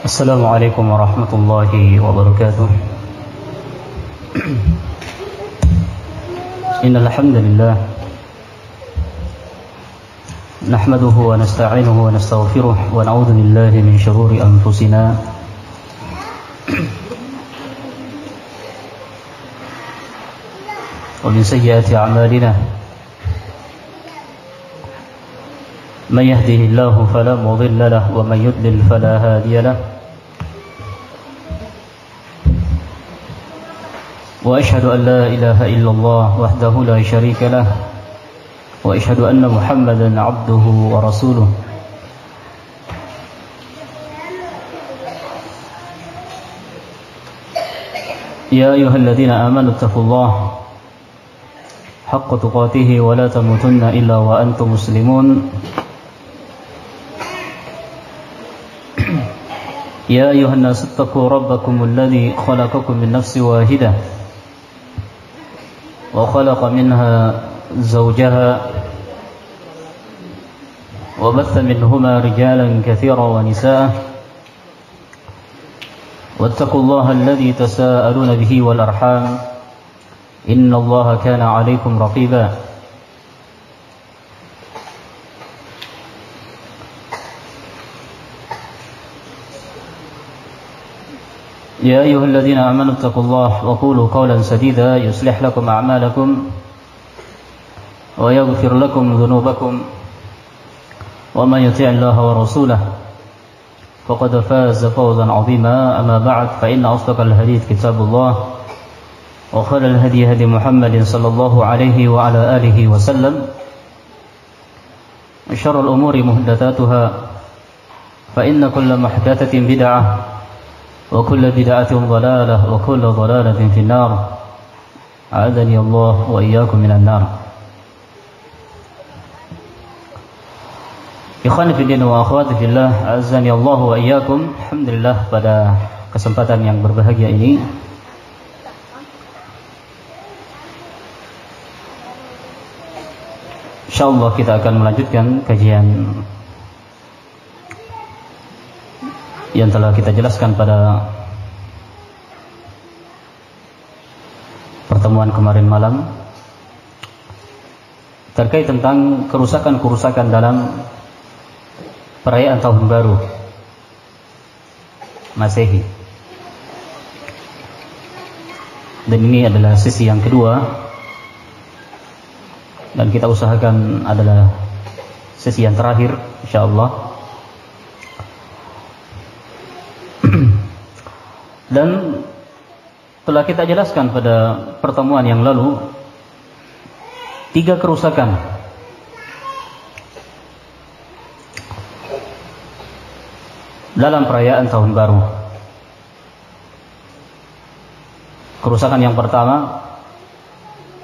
Assalamualaikum warahmatullahi wabarakatuh. Innal hamdalillah nahmaduhu wa nasta'inuhu wa nastaghfiruh wa na'udzu billahi min shururi anfusina wa min sayyiati a'malina. من يهده الله فلا مضل له ومن يضلل فلا هادي له وأشهد أن لا إله إلا الله وحده لا شريك له وأشهد أن محمدا عبده ورسوله يا أيها الذين آمنوا اتقوا الله حق تقاته ولا تموتن إلا وأنتم مسلمون يا أيها الناس اتقوا ربكم الذي خلقكم من نفس واحدة وخلق منها زوجها وبث منهما رجالا كثيرا ونساء واتقوا الله الذي تساءلون به والأرحام إن الله كان عليكم رقيبا يا أيها الذين آمنوا اتقوا الله وقولوا قولا سديدا يصلح لكم أعمالكم ويغفر لكم ذنوبكم ومن يطع الله ورسوله فقد فاز فوزا عظيما. أما بعد فإن أصدق الحديث كتاب الله وخير الهدي هدي محمد صلى الله عليه وعلى آله وسلم وشر الأمور محدثاتها فإن كل محدثة بدعة وكل بدعة ضلالة وكل ضلالة في النار أعاذني الله وإياكم من النار. Ikhwan fillah wa akhwati fillah, azani Allah wa iyyakum. Alhamdulillah, pada kesempatan yang berbahagia ini insyaallah kita akan melanjutkan kajian yang telah kita jelaskan pada pertemuan kemarin malam terkait tentang kerusakan-kerusakan dalam perayaan Tahun Baru Masehi. Dan ini adalah sesi yang kedua dan kita usahakan adalah sesi yang terakhir insyaallah. Dan telah kita jelaskan pada pertemuan yang lalu 3 kerusakan dalam perayaan Tahun Baru. Kerusakan yang pertama,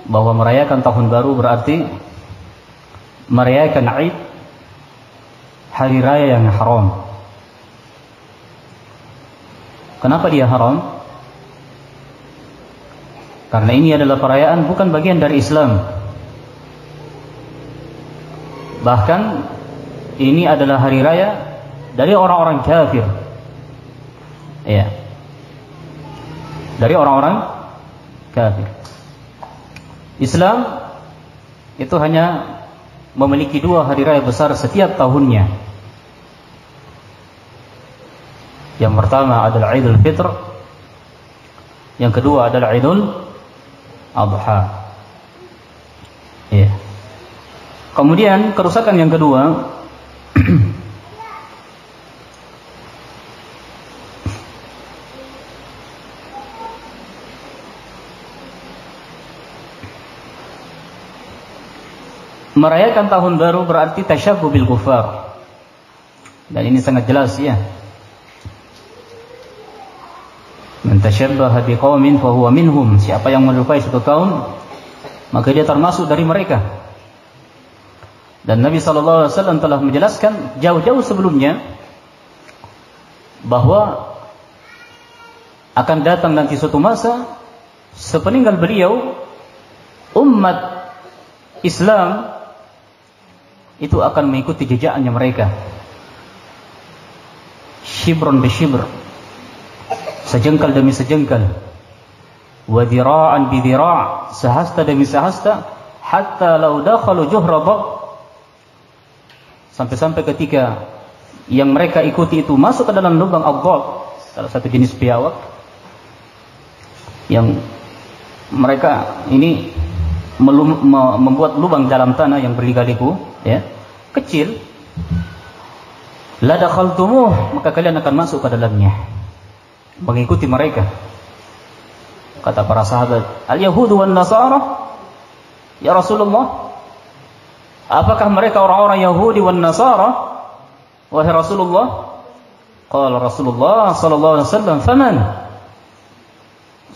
bahwa merayakan Tahun Baru berarti merayakan Id, hari raya yang haram. Kenapa dia haram? Karena ini adalah perayaan bukan bagian dari Islam. Bahkan ini adalah hari raya dari orang-orang kafir. Ya. Dari orang-orang kafir. Islam itu hanya memiliki 2 hari raya besar setiap tahunnya. Yang pertama adalah Idul Fitr, yang kedua adalah Idul Adha. Ya. Kemudian kerusakan yang kedua merayakan Tahun Baru berarti tasyabbuh bil kufar. Dan ini sangat jelas ya. Man tashabbaha biqaumin fa huwa minhum. Siapa yang menyerupai suatu kaum, maka dia termasuk dari mereka. Dan Nabi sallallahu alaihi wasallam telah menjelaskan jauh-jauh sebelumnya bahwa akan datang nanti suatu masa sepeninggal beliau, umat Islam itu akan mengikuti jejaknya mereka. Shibron bi shibr, sejengkal demi sejengkal, wa dhira'an bi dhira', sehasta demi sehasta, hatta law dakhalu juhra dhab, sampai-sampai ketika yang mereka ikuti itu masuk ke dalam lubang ad-dhab, salah satu jenis biawak yang mereka ini membuat lubang dalam tanah yang berliku-liku, ya, kecil. La dakhaltumuh, maka kalian akan masuk ke dalamnya, mengikuti mereka. Kata para sahabat, al-yahudu wan nasara, ya Rasulullah, apakah mereka orang-orang Yahudi wan nasara, wahai Rasulullah? Qala Rasulullah sallallahu alaihi wasallam, faman,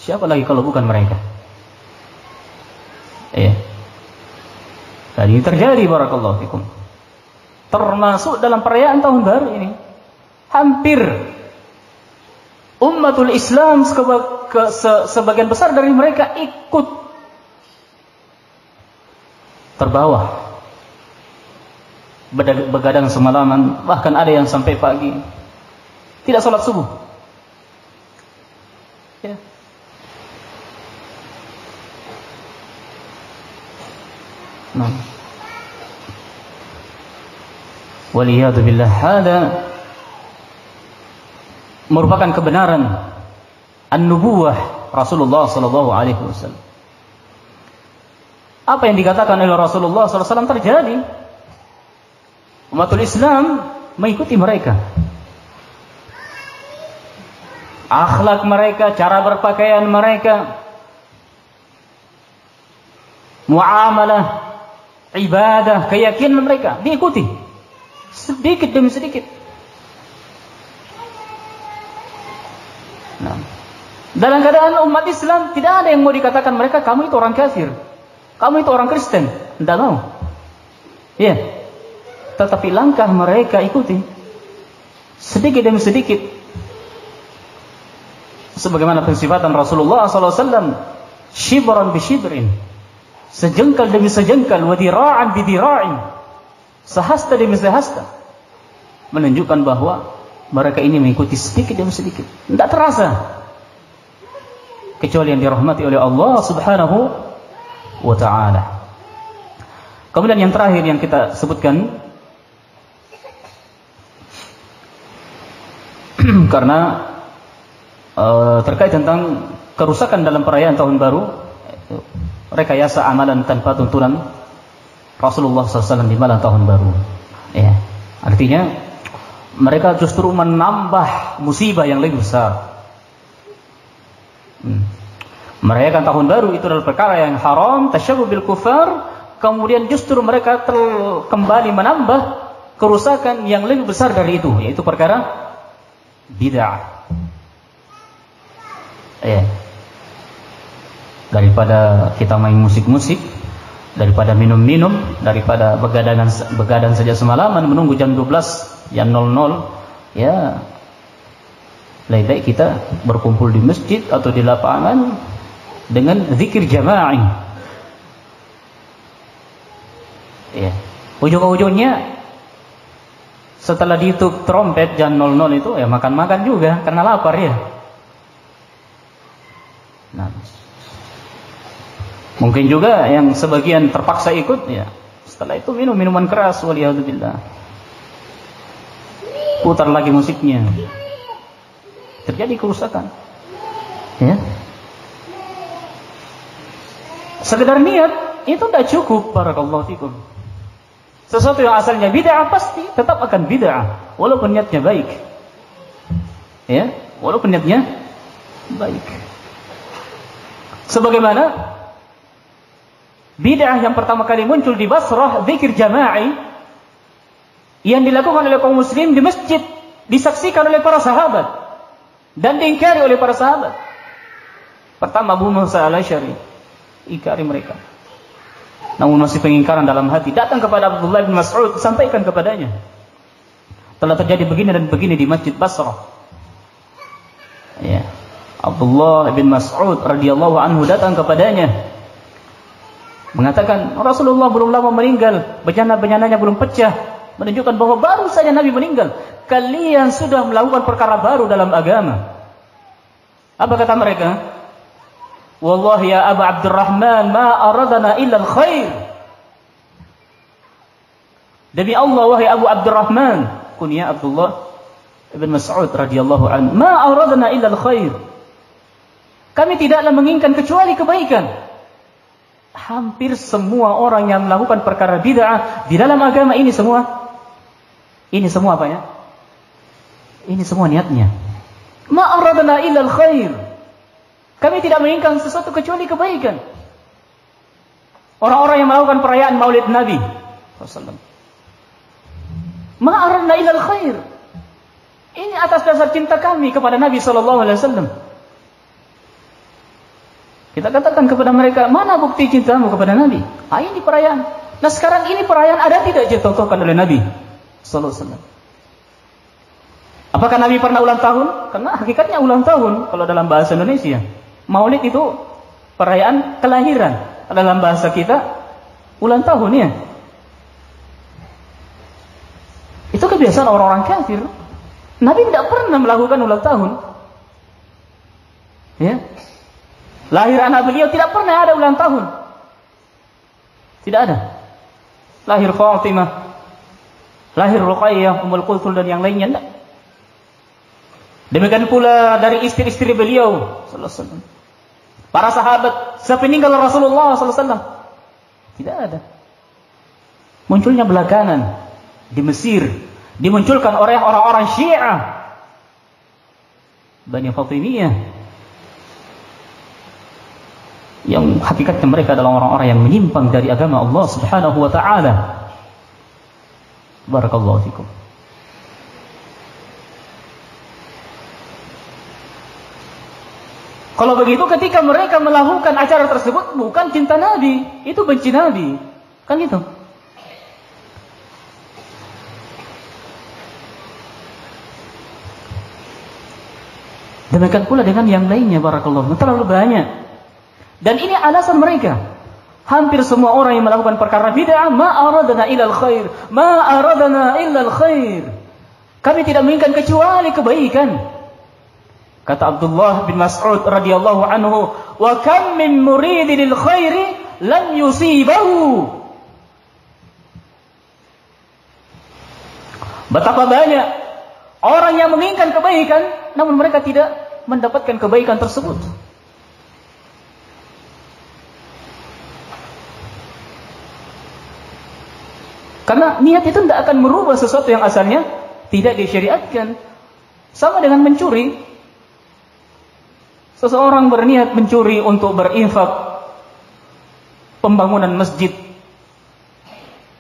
siapa lagi kalau bukan mereka? Ya. Dan ini terjadi, barakallahu fikum, termasuk dalam perayaan tahun baru ini. Hampir umatul Islam sebagian besar dari mereka ikut terbawa, begadang semalaman, bahkan ada yang sampai pagi tidak sholat subuh, ya. Nah, waliyadu billah, hada merupakan kebenaran an-nubuwah Rasulullah sallallahu alaihi wasallam. Apa yang dikatakan oleh Rasulullah sallallahu alaihi wasallam terjadi. Umatul Islam mengikuti mereka. Akhlak mereka, cara berpakaian mereka, muamalah, ibadah, keyakinan mereka diikuti sedikit demi sedikit. Nah, dalam keadaan umat Islam tidak ada yang mau dikatakan mereka, kamu itu orang kafir, kamu itu orang Kristen, tidak mau. Ya, tetapi langkah mereka ikuti sedikit demi sedikit, sebagaimana pensifatan Rasulullah SAW, shibran bi shibrin, sejengkal demi sejengkal, wa dhira'an bi dhira'in, sehasta demi sehasta, menunjukkan bahwa mereka ini mengikuti sedikit demi sedikit, tidak terasa, kecuali yang dirahmati oleh Allah Subhanahu wa ta'ala. Kemudian yang terakhir yang kita sebutkan, karena terkait tentang kerusakan dalam perayaan tahun baru, rekayasa amalan tanpa tuntunan Rasulullah SAW di malam tahun baru, ya, artinya mereka justru menambah musibah yang lebih besar. Merayakan tahun baru itu adalah perkara yang haram, tasyabbuh bil kufar, kemudian justru mereka kembali menambah kerusakan yang lebih besar dari itu, yaitu perkara bid'ah. Ya. Daripada kita main musik-musik, daripada minum-minum, daripada begadang saja semalaman menunggu jam 12, jam 00, ya, lebih baik kita berkumpul di masjid atau di lapangan dengan zikir jama'i. Ya. Ujung-ujungnya setelah ditutup trompet jam 00 itu, ya makan-makan juga karena lapar, ya. Nah, mungkin juga yang sebagian terpaksa ikut, ya, setelah itu minum minuman keras, waliyadzubillah, putar lagi musiknya, terjadi kerusakan, ya. Sekedar niat itu tidak cukup, barakallahu fikum. Sesuatu yang asalnya bid'ah pasti tetap akan bid'ah walaupun niatnya baik, ya, walaupun niatnya baik. Sebagaimana bid'ah yang pertama kali muncul di Basrah, zikir jama'i, yang dilakukan oleh kaum muslim di masjid, disaksikan oleh para sahabat dan diingkari oleh para sahabat. Pertama Abu Musa al-Asy'ari, ingkari mereka, namun masih pengingkaran dalam hati, datang kepada Abdullah bin Mas'ud, sampaikan kepadanya, telah terjadi begini dan begini di Masjid Basrah, ya. Abdullah bin Mas'ud radhiyallahu anhu datang kepadanya mengatakan Rasulullah belum lama meninggal, bencana-bencananya belum pecah, menunjukkan bahwa baru saja Nabi meninggal. Kalian sudah melakukan perkara baru dalam agama. Apa kata mereka? Wallahi ya Aba Abdurrahman ma aradana illa al-khair. Demi Allah wahai Abu Abdurrahman, kunya Abdullah ibn Mas'ud radhiyallahu anhu, ma aradana illa al-khair. Kami tidaklah menginginkan kecuali kebaikan. Hampir semua orang yang melakukan perkara bid'ah di dalam agama ini semua apanya? Ini semua niatnya. Ma aradna illa al-khair. Kami tidak menginginkan sesuatu kecuali kebaikan. Orang-orang yang melakukan perayaan Maulid Nabi sallallahu ma aradna illa al-khair. Ini atas dasar cinta kami kepada Nabi sallallahu alaihi wasallam. Kita katakan kepada mereka, mana bukti cintamu kepada Nabi? Ini perayaan. Nah sekarang ini perayaan ada tidak dicontohkan oleh Nabi sallallahu alaihi wasallam? Apakah Nabi pernah ulang tahun? Karena hakikatnya ulang tahun kalau dalam bahasa Indonesia. Maulid itu perayaan kelahiran. Dalam bahasa kita ulang tahun ya. Itu kebiasaan orang-orang kafir. Nabi tidak pernah melakukan ulang tahun. Ya. Lahir anak beliau tidak pernah ada ulang tahun. Tidak ada. Lahir Fatimah, lahir Ruqayyah, Ummul Kulthum dan yang lainnya tidak. Demikian pula dari istri-istri beliau sallallahu alaihi wasallam. Para sahabat sepeninggal Rasulullah sallallahu alaihi wasallam. Tidak ada. Munculnya belakangan di Mesir, dimunculkan oleh orang-orang Syiah Bani Fatimiyah yang hakikatnya mereka adalah orang-orang yang menyimpang dari agama Allah Subhanahu wa taala. Barakallahu fikum. Kalau begitu ketika mereka melakukan acara tersebut bukan cinta Nabi, itu benci Nabi. Kan itu. Demikian pula dengan yang lainnya barakallahu. Terlalu banyak. Dan ini alasan mereka. Hampir semua orang yang melakukan perkara bid'ah, ma aradana illa al-khair, ma aradana illa al-khair. Kami tidak menginginkan kecuali kebaikan. Kata Abdullah bin Mas'ud radhiyallahu anhu, wa kam min muridin lil khairi lam yusibahu. Betapa banyak orang yang menginginkan kebaikan namun mereka tidak mendapatkan kebaikan tersebut. Karena niat itu tidak akan merubah sesuatu yang asalnya tidak disyariatkan. Sama dengan mencuri. Seseorang berniat mencuri untuk berinfak pembangunan masjid,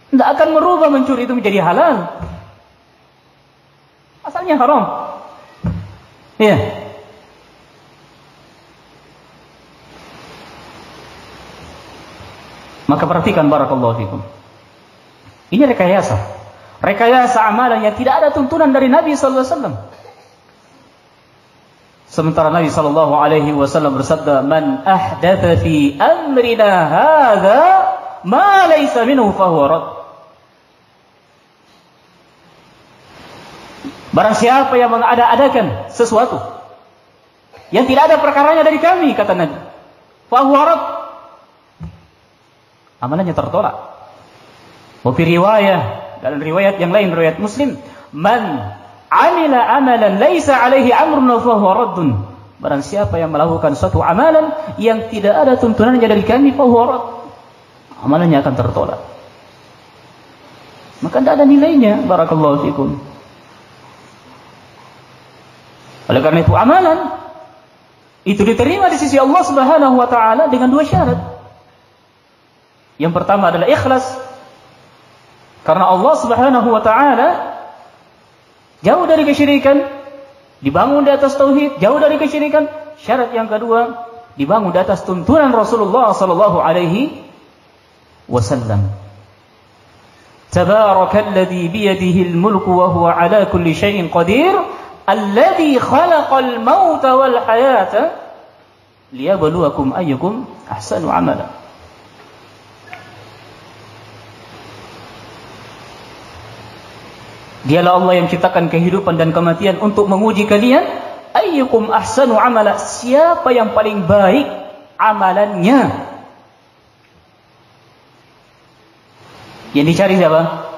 tidak akan merubah mencuri itu menjadi halal. Asalnya haram. Ya. Maka perhatikan barakallahu fikum. Ini rekayasa. Rekayasa amalan yang tidak ada tuntunan dari Nabi sallallahu alaihi wasallam. Sementara Nabi sallallahu alaihi wasallam bersabda, "Man ahdatha fi amrina hadza ma laysa minhu fa huwa rad." Barang siapa yang mengada-adakan sesuatu yang tidak ada perkaranya dari kami, kata Nabi, fa huwa rad. Amalannya tertolak. Wa fi riwayah, dalam riwayat yang lain, riwayat Muslim, "Man amila amalan laisa alaihi amruna fa huwa raddun." Barang siapa yang melakukan suatu amalan yang tidak ada tuntunannya dari kami, fa huwa radd. Amalannya akan tertolak. Maka tidak ada nilainya, barakallahu fikum. Oleh karena itu amalan itu diterima di sisi Allah Subhanahu wa taala dengan dua syarat. Yang pertama adalah ikhlas. Karena Allah Subhanahu wa taala jauh dari kesyirikan, dibangun di atas tauhid, jauh dari kesyirikan. Syarat yang kedua, dibangun di atas tuntunan Rasulullah sallallahu alaihi wasallam. Tabarakalladzi biyadihi al-mulku wa huwa ala kulli syai'in qadir, alladzi khalaqal mauta wal hayata liyabluwakum ayyukum ahsanu amala. Dialah Allah yang ciptakan kehidupan dan kematian untuk menguji kalian. Ayyukum ahsanu amala, siapa yang paling baik amalannya? Yang dicari siapa?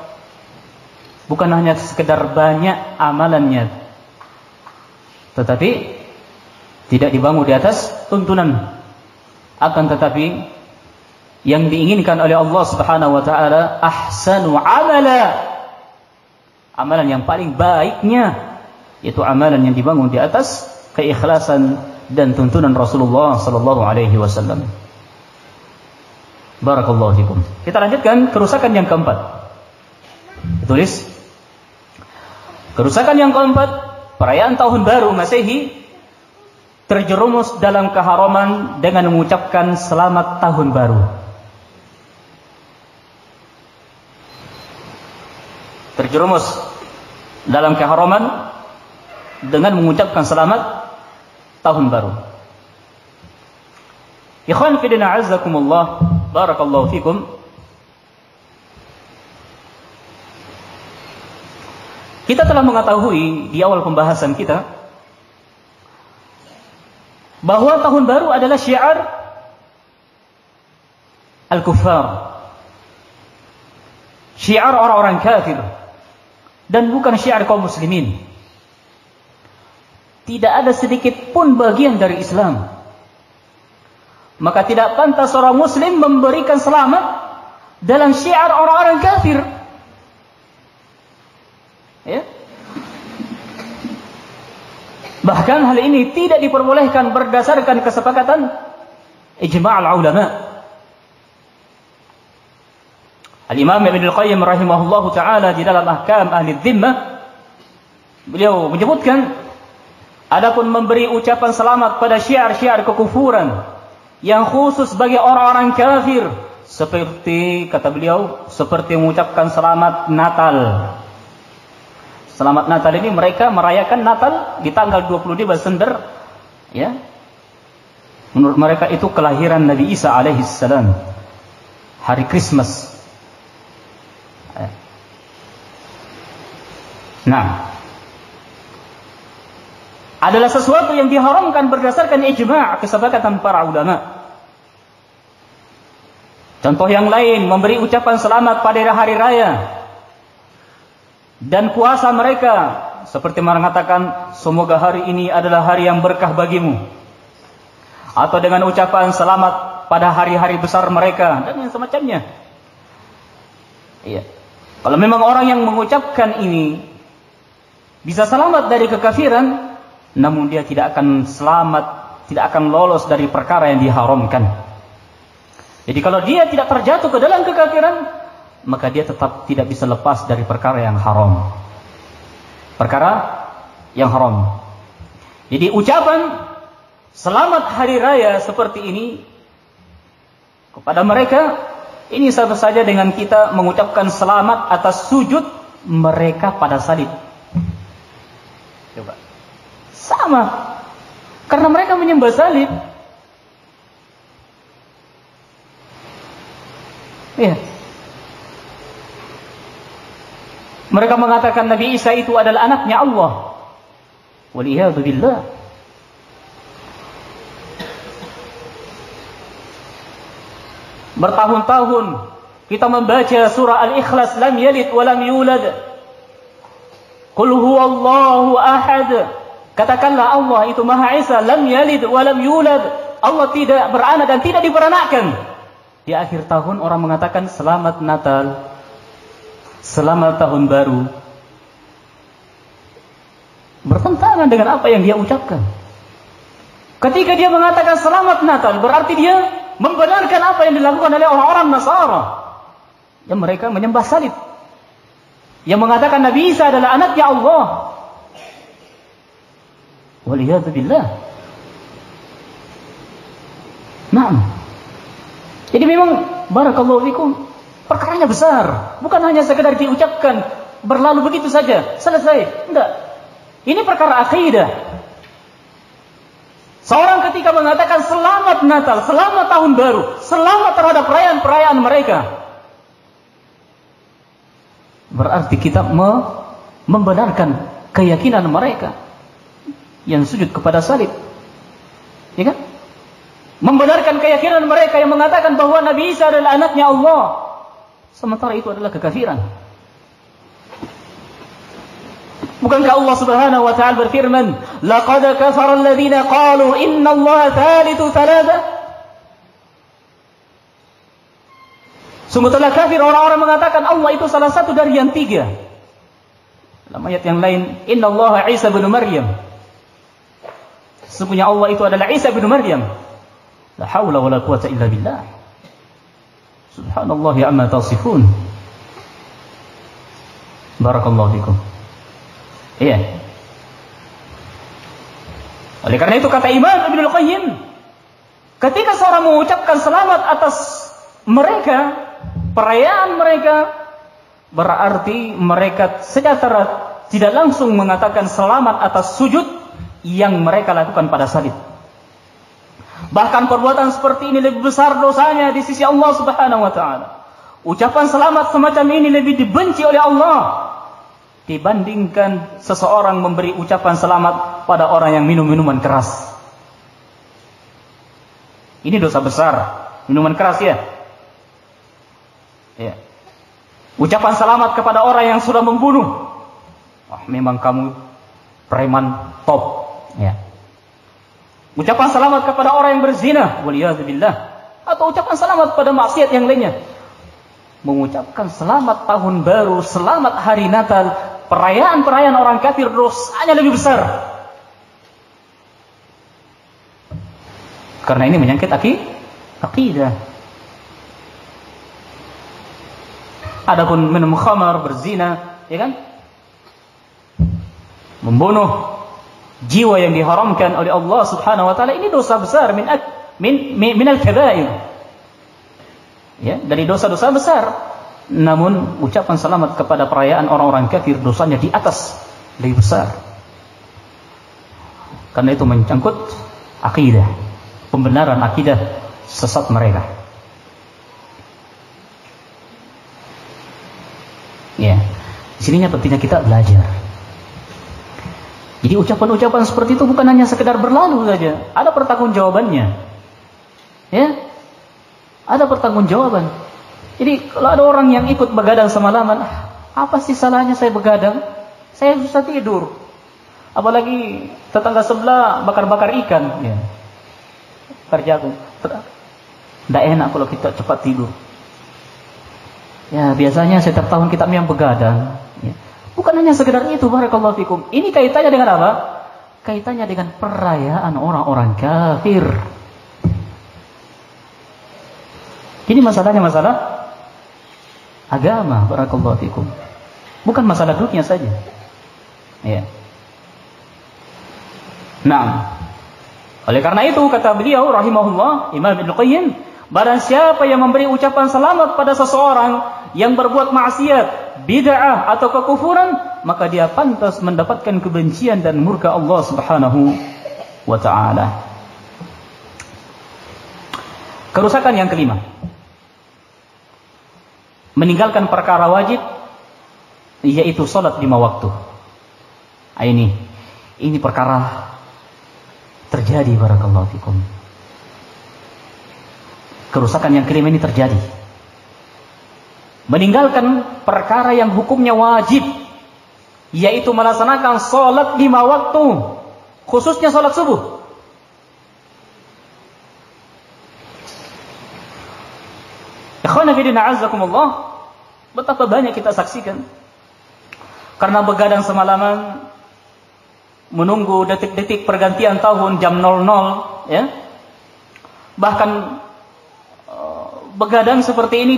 Bukan hanya sekedar banyak amalannya, tetapi tidak dibangun di atas tuntunan. Akan tetapi yang diinginkan oleh Allah Subhanahu wa taala ahsanu amala, amalan yang paling baiknya, yaitu amalan yang dibangun di atas keikhlasan dan tuntunan Rasulullah sallallahu alaihi wasallam. Barakallahu fikum. Kita lanjutkan kerusakan yang keempat. Tulis. Kerusakan yang keempat, perayaan tahun baru Masehi terjerumus dalam keharaman dengan mengucapkan selamat tahun baru. Terjerumus dalam keharaman dengan mengucapkan selamat tahun baru. Ikhwan fillah azzakumullah, barakallahu fikum. Kita telah mengetahui di awal pembahasan kita bahwa tahun baru adalah syiar al-kuffar, syiar orang-orang kafir, dan bukan syiar kaum muslimin. Tidak ada sedikit pun bagian dari Islam. Maka tidak pantas seorang muslim memberikan selamat dalam syiar orang-orang kafir. Ya. Bahkan hal ini tidak diperbolehkan berdasarkan kesepakatan ijma' al-ulama. Al-Imam Ibn Al-Qayyim rahimahullahu ta'ala di dalam Ahkam Ahli Dhimmah, beliau menyebutkan, adapun memberi ucapan selamat pada syiar-syiar kekufuran yang khusus bagi orang-orang kafir, seperti, kata beliau, seperti mengucapkan selamat Natal. Selamat Natal ini mereka merayakan Natal di tanggal 22 Desember, ya. Menurut mereka itu kelahiran Nabi Isa alaihissalam, hari Christmas. Nah, adalah sesuatu yang diharamkan berdasarkan ijma' kesepakatan para ulama. Contoh yang lain, memberi ucapan selamat pada hari raya dan puasa mereka, seperti mengatakan semoga hari ini adalah hari yang berkah bagimu, atau dengan ucapan selamat pada hari-hari besar mereka dan yang semacamnya. Iya. Kalau memang orang yang mengucapkan ini bisa selamat dari kekafiran, namun dia tidak akan selamat, tidak akan lolos dari perkara yang diharamkan. Jadi kalau dia tidak terjatuh ke dalam kekafiran, maka dia tetap tidak bisa lepas dari perkara yang haram. Perkara yang haram. Jadi ucapan selamat hari raya seperti ini kepada mereka, ini sama saja dengan kita mengucapkan selamat atas sujud mereka pada salib. Coba. Sama. Karena mereka menyembah salib. Iya. Mereka mengatakan Nabi Isa itu adalah anaknya Allah. Waliyadu billah. Bertahun-tahun kita membaca surah Al-Ikhlas, lam yalid wa lam yulad. Qul huwallahu ahad. Katakanlah Allah itu Maha Esa, lam yalid wa lam yulad. Allah tidak beranak dan tidak diperanakkan. Di akhir tahun orang mengatakan selamat Natal, selamat tahun baru. Bertentangan dengan apa yang dia ucapkan. Ketika dia mengatakan selamat Natal, berarti dia membenarkan apa yang dilakukan oleh orang-orang Nasara yang mereka menyembah salib, yang mengatakan Nabi Isa adalah anaknya Allah. Waliyadu billah. Naam. Jadi memang barakallahu fikum, perkaranya besar, bukan hanya sekedar diucapkan berlalu begitu saja, selesai. Enggak. Ini perkara akidah. Seorang ketika mengatakan selamat Natal, selamat tahun baru, selamat terhadap perayaan-perayaan mereka, berarti kita membenarkan keyakinan mereka yang sujud kepada salib. Ya kan? Membenarkan keyakinan mereka yang mengatakan bahwa Nabi Isa adalah anaknya Allah. Sementara itu adalah kekafiran. Bukankah Allah Subhanahu wa taala berfirman, "Laqad kafara alladziina qalu inna Allaha thalithu thalatha." Sungguh telah kafir orang-orang mengatakan Allah itu salah satu dari yang tiga. Dalam ayat yang lain, "Inna Allaha Isa bin Maryam." Sesungguhnya Allah itu adalah Isa bin Maryam. La haula wala quwata illa billah. Subhanallah amma tasifun. Barakallahu fikum. Iya. Oleh karena itu kata Imam Ibnul Qayyim, ketika seorang mengucapkan selamat atas mereka, perayaan mereka, berarti mereka secara tidak langsung mengatakan selamat atas sujud yang mereka lakukan pada salib. Bahkan perbuatan seperti ini lebih besar dosanya di sisi Allah Subhanahu wa taala. Ucapan selamat semacam ini lebih dibenci oleh Allah dibandingkan seseorang memberi ucapan selamat pada orang yang minum minuman keras. Ini dosa besar, minuman keras ya. Ya. Ucapan selamat kepada orang yang sudah membunuh. Memang kamu preman top. Ya. Ucapan selamat kepada orang yang berzina, waliyadzubillah, atau ucapan selamat pada maksiat yang lainnya. Mengucapkan selamat tahun baru, selamat hari Natal, perayaan-perayaan orang kafir dosanya lebih besar. Karena ini menyangkut akidah. Adapun minum khamar, berzina, ya kan? Membunuh jiwa yang diharamkan oleh Allah Subhanahu wa taala, ini dosa besar min al-kabair. Ya, dari dosa-dosa besar. Namun ucapan selamat kepada perayaan orang-orang kafir dosanya di atas, lebih besar. Karena itu menyangkut akidah, pembenaran akidah sesat mereka. Ya, di sininya pentingnya kita belajar. Jadi ucapan-ucapan seperti itu bukan hanya sekedar berlalu saja, ada pertanggungjawabannya. Ya, ada pertanggungjawaban. Jadi kalau ada orang yang ikut begadang semalaman, apa sih salahnya saya begadang? Saya susah tidur. Apalagi tetangga sebelah bakar-bakar ikan. Ya. Kerjaku. Tidak enak kalau kita cepat tidur. Ya, biasanya setiap tahun kita memang begadang. Ya. Bukan hanya sekedar itu, barakallahu fikum. Ini kaitannya dengan apa? Kaitannya dengan perayaan orang-orang kafir. Ini masalahnya masalah agama, barakallahu fikum. Bukan masalah dunia saja. Ya. Nah, oleh karena itu kata beliau rahimahullah, Imam Ibnul Qayyim, barang siapa yang memberi ucapan selamat pada seseorang yang berbuat maksiat, bid'ah atau kekufuran, maka dia pantas mendapatkan kebencian dan murka Allah Subhanahu wa taala. Kerusakan yang kelima, meninggalkan perkara wajib, yaitu salat 5 waktu. Ini perkara terjadi, barakallahu fikum. Kerusakan yang kelima ini terjadi. Meninggalkan perkara yang hukumnya wajib, yaitu melaksanakan salat 5 waktu, khususnya salat subuh. Ikhwana fillah a'azzakumullah, betapa banyak kita saksikan karena begadang semalaman menunggu detik-detik pergantian tahun jam 00, ya. Bahkan begadang seperti ini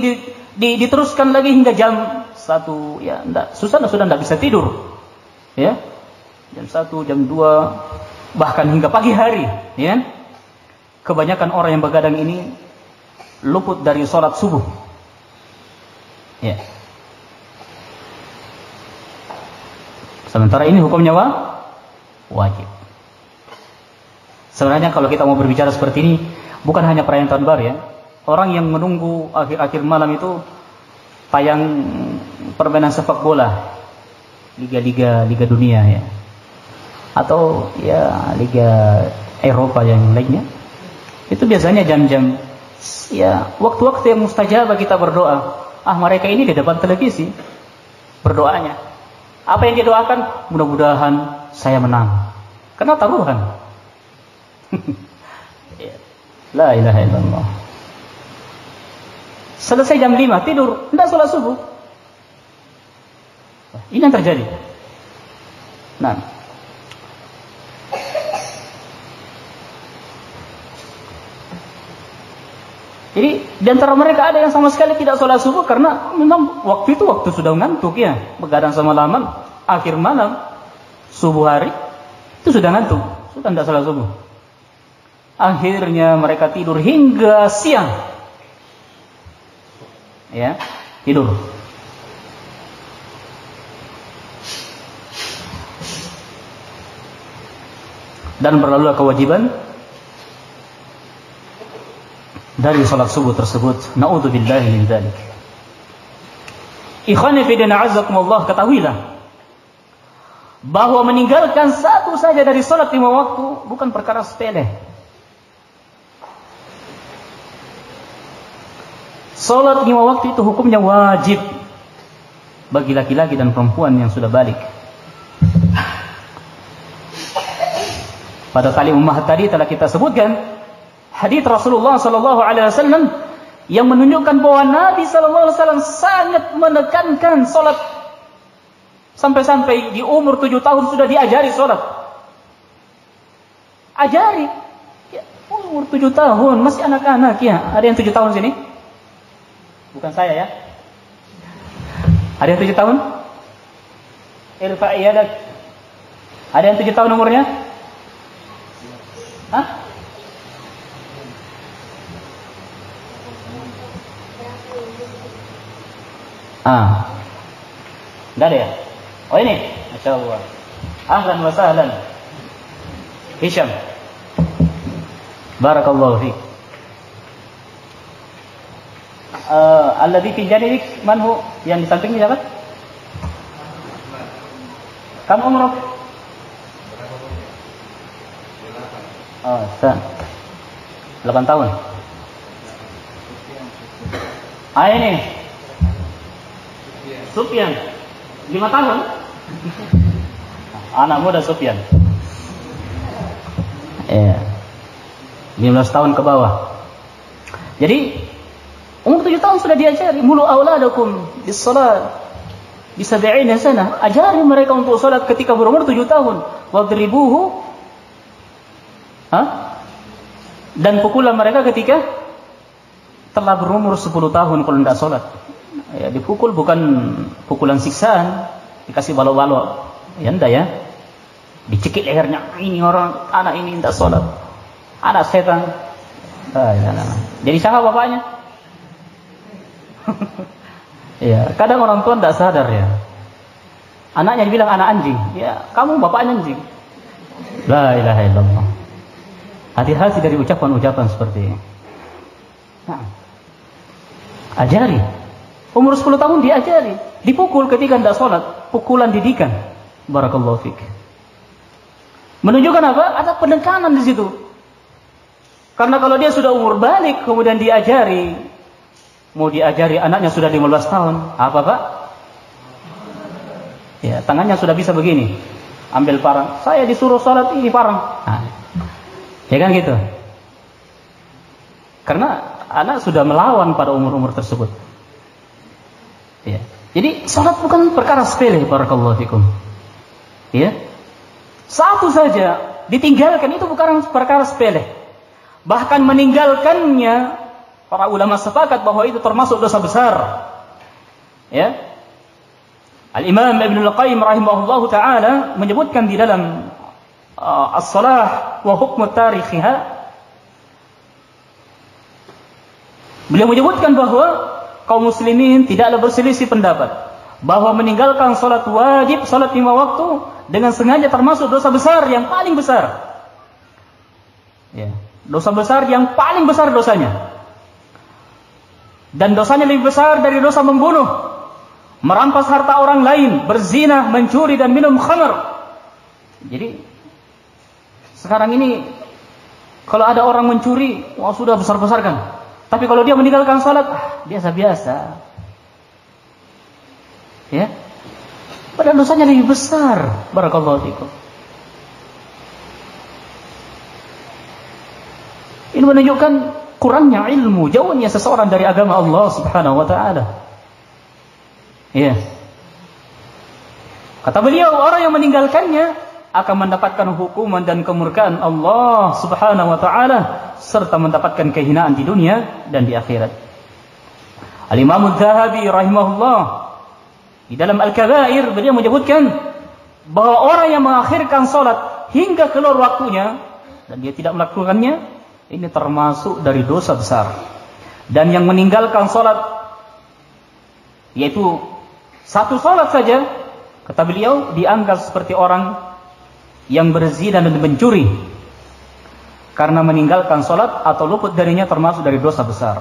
diteruskan lagi hingga jam 1, ya, sudah enggak bisa tidur. Ya. Jam 1, jam 2, bahkan hingga pagi hari, ya. Kebanyakan orang yang begadang ini luput dari salat subuh. Ya. Sementara ini hukumnya wajib. Sebenarnya kalau kita mau berbicara seperti ini, bukan hanya perayaan tahun baru, ya. Orang yang menunggu akhir-akhir malam itu tayang permainan sepak bola liga dunia ya, atau ya liga Eropa yang lainnya, itu biasanya jam-jam ya waktu-waktu yang mustajab kita berdoa. Mereka ini di depan televisi berdoanya. Apa yang didoakan? Mudah-mudahan saya menang. Karena taruhan. La ilaha illallah. Selesai jam 5 tidur, tidak sholat subuh. Ini yang terjadi. Nah, jadi di antara mereka ada yang sama sekali tidak sholat subuh karena memang waktu itu waktu sudah ngantuk ya, begadang semalaman, akhir malam, subuh hari itu sudah ngantuk, sudah tidak sholat subuh. Akhirnya mereka tidur hingga siang, ya tidur. Dan berlalu kewajiban dari salat subuh tersebut. Na'udzubillahi min dzalik. Ikhwani fi din a'azzakumullah, ketahuilah bahwa meninggalkan satu saja dari salat 5 waktu bukan perkara sepele. Salat 5 waktu itu hukumnya wajib bagi laki-laki dan perempuan yang sudah balik. Pada kali ummah tadi telah kita sebutkan hadits Rasulullah sallallahu alaihi wasallam yang menunjukkan bahwa Nabi sallallahu alaihi wasallam sangat menekankan salat. Sampai-sampai di umur 7 tahun sudah diajari salat. Ajari. Ya, umur 7 tahun masih anak-anak ya. Ada yang 7 tahun sini? Bukan saya ya. Ada yang 7 tahun? Irfa'i yadak. Ada yang 7 tahun umurnya? Hah? Enggak ada ya? Oh ini, Masya Allah. Ahlan wa sahlan. Hisham. Barakallahu fiik. Alladhi fi janibik man hu? Yang di sampingnya siapa? Kamu umur? Oh, 8 tahun. Ini Sufyan 5 tahun. Anak muda Sufyan. 15 tahun ke bawah. Jadi umur 7 tahun sudah diajari, mulu auladakum bis-shalat bi 70 sana. Ajari mereka untuk salat ketika berumur 7 tahun. Wadribuhu dan pukulan mereka ketika telah berumur 10 tahun kalau tidak sholat. Ya, dipukul bukan pukulan siksaan, dikasih balok-balok. Ya enggak ya. Dicekik lehernya. Ini orang, anak ini tidak sholat. Anak setan. Jadi siapa bapaknya? Ya, kadang orang tua tidak sadar ya. Anaknya dibilang anak anjing. Ya, kamu bapaknya anjing. La ilaha illallah. Hati-hati dari ucapan-ucapan seperti ini. Nah, ajari. Umur 10 tahun diajari. Dipukul ketika tidak sholat. Pukulan didikan. Barakallahu fiik. Menunjukkan apa? Ada penekanan di situ. Karena kalau dia sudah umur balik, kemudian diajari. Mau diajari anaknya sudah 15 tahun. Apa Pak? Ya, tangannya sudah bisa begini. Ambil parang. Saya disuruh sholat ini parang. Ya kan gitu. Karena anak sudah melawan pada umur-umur tersebut. Ya. Jadi salat bukan perkara sepele, barakallahu fikum. Ya. Satu saja ditinggalkan itu bukan perkara sepele. Bahkan meninggalkannya para ulama sepakat bahwa itu termasuk dosa besar. Ya. Al-Imam Ibn Al-Qayyim rahimahullahu taala menyebutkan di dalam as-salah wa hukmu tarikhiha. Beliau menyebutkan bahwa kaum muslimin tidaklah berselisih pendapat bahwa meninggalkan salat wajib, salat 5 waktu dengan sengaja termasuk dosa besar yang paling besar. Ya, dosa besar yang paling besar dosanya. Dan dosanya lebih besar dari dosa membunuh. merampas harta orang lain, berzina, mencuri dan minum khamar. Jadi sekarang ini kalau ada orang mencuri, wah sudah besar-besarkan. Tapi kalau dia meninggalkan salat, biasa-biasa. Ya. Padahal dosanya lebih besar. Barakallahu fikum. Ini menunjukkan kurangnya ilmu, jauhnya seseorang dari agama Allah Subhanahu wa taala. Ya. Kata beliau, orang yang meninggalkannya akan mendapatkan hukuman dan kemurkaan Allah Subhanahu wa taala serta mendapatkan kehinaan di dunia dan di akhirat. Al-Imam Adz-Dzahabi rahimahullah di dalam Al-Kabair beliau menyebutkan bahwa orang yang mengakhirkan salat hingga keluar waktunya dan dia tidak melakukannya, ini termasuk dari dosa besar. Dan yang meninggalkan salat, yaitu satu salat saja, kata beliau, dianggap seperti orang yang berzina dan mencuri, karena meninggalkan salat atau luput darinya termasuk dari dosa besar.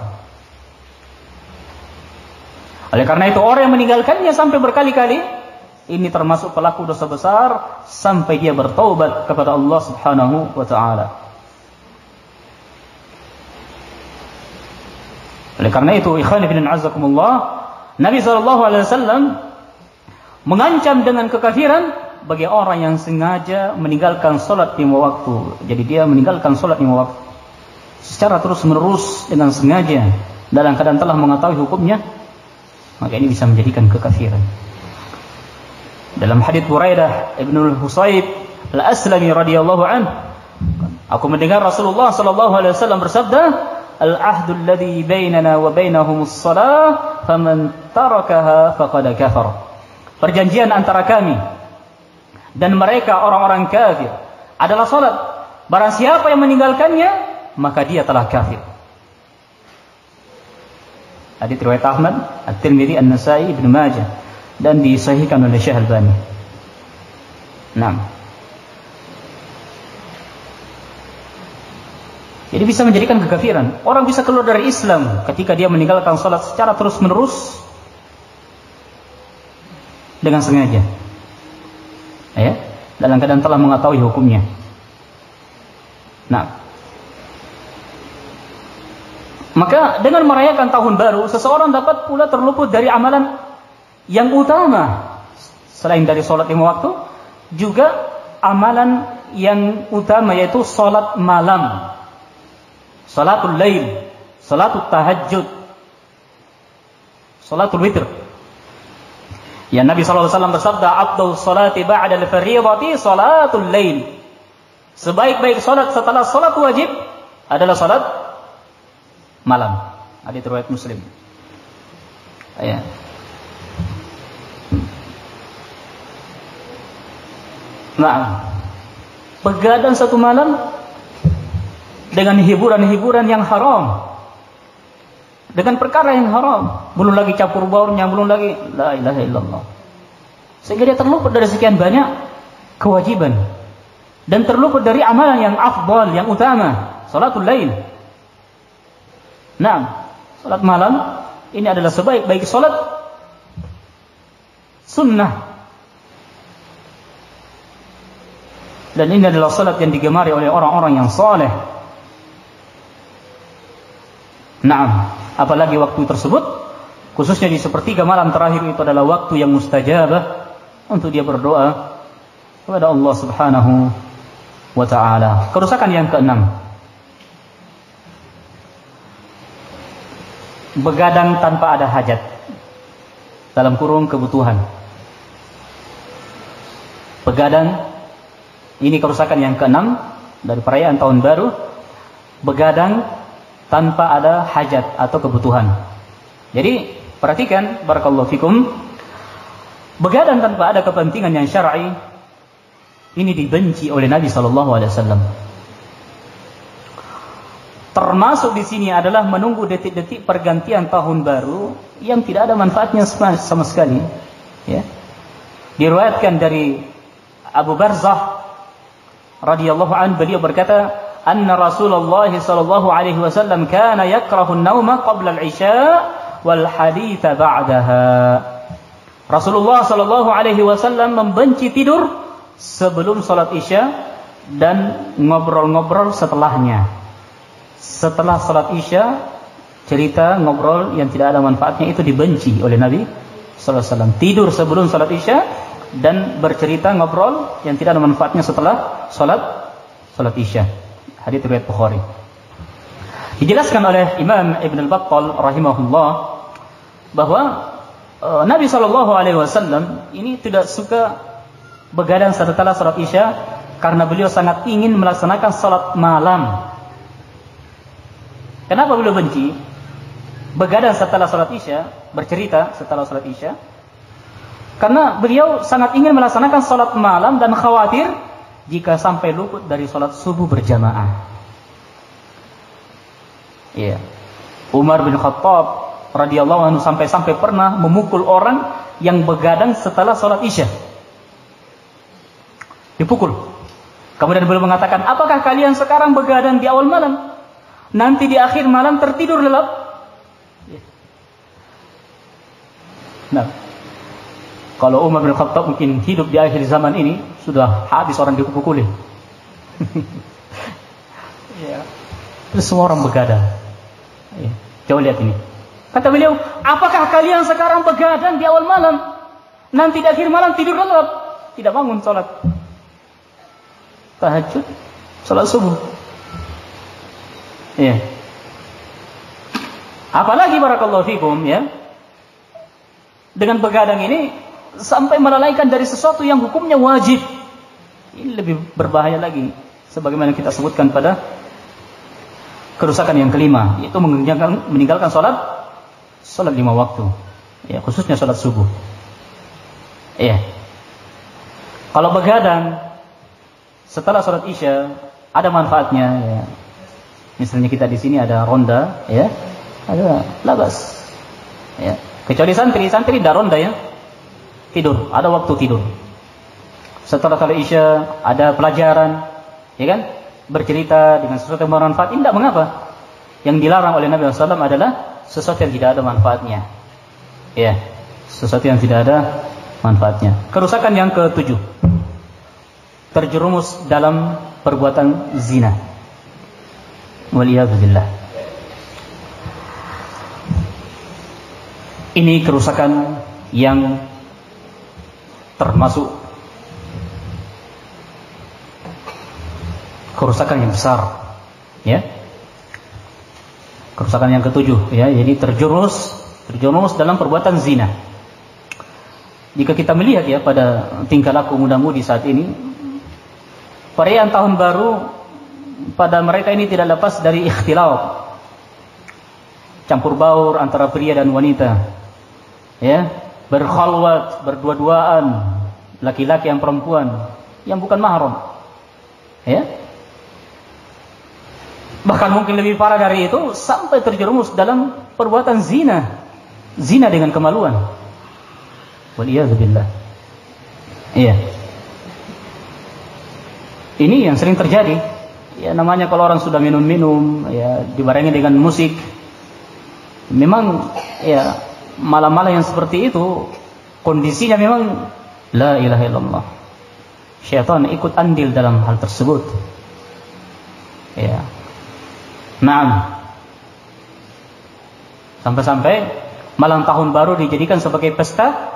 Oleh karena itu orang yang meninggalkannya sampai berkali-kali, ini termasuk pelaku dosa besar sampai dia bertaubat kepada Allah Subhanahu wa taala. Oleh karena itu, ikhwan fillah azakumullah, Nabi SAW mengancam dengan kekafiran bagi orang yang sengaja meninggalkan salat lima waktu. Jadi dia meninggalkan salat lima waktu secara terus-menerus dengan sengaja dalam keadaan telah mengetahui hukumnya, maka ini bisa menjadikan kekafiran. Dalam hadits Buraidah ibn al-Husayb al-Aslami radhiyallahu anhu, aku mendengar Rasulullah sallallahu alaihi wasallam bersabda, "Al-ahdu alladhi bainana wa bainahumus shalah, faman tarakaha faqad kafar." Perjanjian antara kami dan mereka orang-orang kafir adalah salat. Barang siapa yang meninggalkannya, maka dia telah kafir. Hadits riwayat Ahmad, At-Tirmidzi, An-Nasa'i, Ibnu Majah dan disahihkan oleh Syekh Al-Albani. Jadi bisa menjadikan kekafiran. Orang bisa keluar dari Islam ketika dia meninggalkan salat secara terus-menerus dengan sengaja. Ya, dalam keadaan telah mengetahui hukumnya. Maka dengan merayakan tahun baru, seseorang dapat pula terluput dari amalan yang utama selain dari salat lima waktu, juga amalan yang utama yaitu salat malam, salatul lail, salatul tahajud, salatul witr. Ya, Nabi SAW bersabda, "Afdal salati ba'da al-fardhiyati salatul lail." Sebaik-baik salat setelah salat wajib adalah salat malam. Hadits riwayat Muslim. Ya. Begadang satu malam dengan hiburan-hiburan yang haram, dengan perkara yang haram, belum lagi campur baurnya, belum lagi la ilaha illallah, sehingga dia terluput dari sekian banyak kewajiban dan terluput dari amalan yang afdal, yang utama, salatul lail. Salat malam ini adalah sebaik-baik salat sunnah, dan ini adalah salat yang digemari oleh orang-orang yang saleh. Apalagi waktu tersebut, khususnya di sepertiga malam terakhir, itu adalah waktu yang mustajabah untuk dia berdoa kepada Allah Subhanahu wa ta'ala. Kerusakan yang keenam, begadang tanpa ada hajat, dalam kurung kebutuhan. Begadang ini kerusakan yang keenam dari perayaan tahun baru, begadang tanpa ada hajat atau kebutuhan. Jadi perhatikan, barakallahu fikum, begadang tanpa ada kepentingan yang syar'i ini dibenci oleh Nabi SAW. Termasuk di sini adalah menunggu detik-detik pergantian tahun baru yang tidak ada manfaatnya sama sekali. Ya. Diriwayatkan dari Abu Barzah radhiyallahu anhu, beliau berkata, anna Rasulullah sallallahu alaihi wasallam kana yakrahu an-nauma qabla al-isya wal haditha ba'daha. Rasulullah Shallallahu Alaihi Wasallam membenci tidur sebelum sholat isya dan ngobrol-ngobrol setelahnya. Setelah sholat isya, cerita ngobrol yang tidak ada manfaatnya itu dibenci oleh Nabi Sallallahu Alaihi Wasallam. Tidur sebelum sholat isya dan bercerita ngobrol yang tidak ada manfaatnya setelah sholat isya. Hadits riwayat Bukhari. Dijelaskan oleh Imam Ibn al-Battal rahimahullah bahwa Nabi Shallallahu Alaihi Wasallam ini tidak suka begadang setelah sholat isya karena beliau sangat ingin melaksanakan sholat malam. Kenapa beliau benci begadang setelah sholat isya, bercerita setelah sholat isya? Karena beliau sangat ingin melaksanakan sholat malam dan khawatir jika sampai luput dari sholat subuh berjamaah. Iya. Umar bin Khattab radhiyallahu anhu sampai pernah memukul orang yang begadang setelah sholat isya. Dipukul. Kemudian beliau mengatakan, apakah kalian sekarang begadang di awal malam, nanti di akhir malam tertidur lelap? Nah, kalau Umar bin Khattab mungkin hidup di akhir zaman ini, sudah habis orang dipukuli. Ya. Terus semua orang begadang. Ya. Coba lihat ini. Kata beliau, apakah kalian sekarang begadang di awal malam, nanti di akhir malam tidur lelap, tidak bangun sholat tahajud, sholat subuh. Ya. Apalagi barakallahu fikum, ya, dengan begadang ini sampai melalaikan dari sesuatu yang hukumnya wajib. Ini lebih berbahaya lagi, sebagaimana kita sebutkan pada kerusakan yang kelima, yaitu meninggalkan sholat 5 waktu, ya, khususnya sholat subuh. Iya. Kalau begadang setelah sholat isya ada manfaatnya, ya. Misalnya kita di sini ada ronda, ya, ada labas, ya. Kecuali santri tidak ronda, ya, tidur, ada waktu tidur. Setelah sholat isya ada pelajaran, ya kan, bercerita dengan sesuatu yang bermanfaat, tidak mengapa. Yang dilarang oleh Nabi SAW adalah sesuatu yang tidak ada manfaatnya, ya, sesuatu yang tidak ada manfaatnya. Kerusakan yang ke-7, terjerumus dalam perbuatan zina. Waliyadzubillah. Ini kerusakan yang termasuk kerusakan yang besar, ya. Kerusakan yang ke-7, ya, jadi terjerumus dalam perbuatan zina. Jika kita melihat, ya, pada tingkah laku muda-mudi saat ini, perayaan tahun baru pada mereka ini tidak lepas dari ikhtilat, campur baur antara pria dan wanita, ya, berkhalwat, berdua-duaan, laki-laki yang perempuan yang bukan mahram, ya. Bahkan mungkin lebih parah dari itu, sampai terjerumus dalam perbuatan zina dengan kemaluan. Waliyadzubillah. Iya. Ini yang sering terjadi. Ya, namanya kalau orang sudah minum-minum, ya, dibarengi dengan musik, memang, ya, malam-malam yang seperti itu kondisinya memang la ilaha illallah. Syaitan ikut andil dalam hal tersebut. Ya. Naam. Sampai-sampai malam tahun baru dijadikan sebagai pesta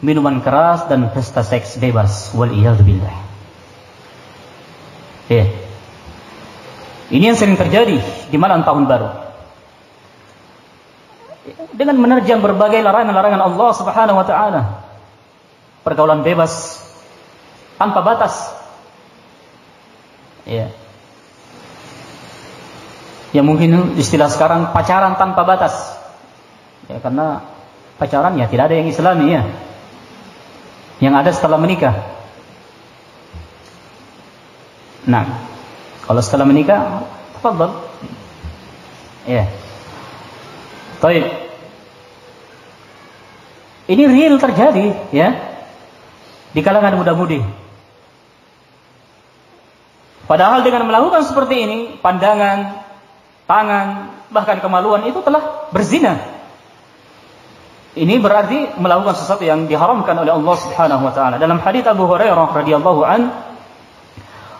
minuman keras dan pesta seks bebas. Waliyadzubillah. Ya. Ini yang sering terjadi di malam tahun baru. Dengan menerjang berbagai larangan-larangan Allah Subhanahu wa taala. Pergaulan bebas tanpa batas. Ya. Yang mungkin istilah sekarang pacaran tanpa batas. Ya, karena pacaran, ya, tidak ada yang Islami, ya. Yang ada setelah menikah. Nah, kalau setelah menikah, tafadhal. Ya. Baik. Ini real terjadi, ya, di kalangan muda-mudi. Padahal dengan melakukan seperti ini, pandangan, tangan, bahkan kemaluan itu telah berzina. ini berarti melakukan sesuatu yang diharamkan oleh Allah Subhanahu wa taala. Dalam hadits Abu Hurairah radhiyallahu an,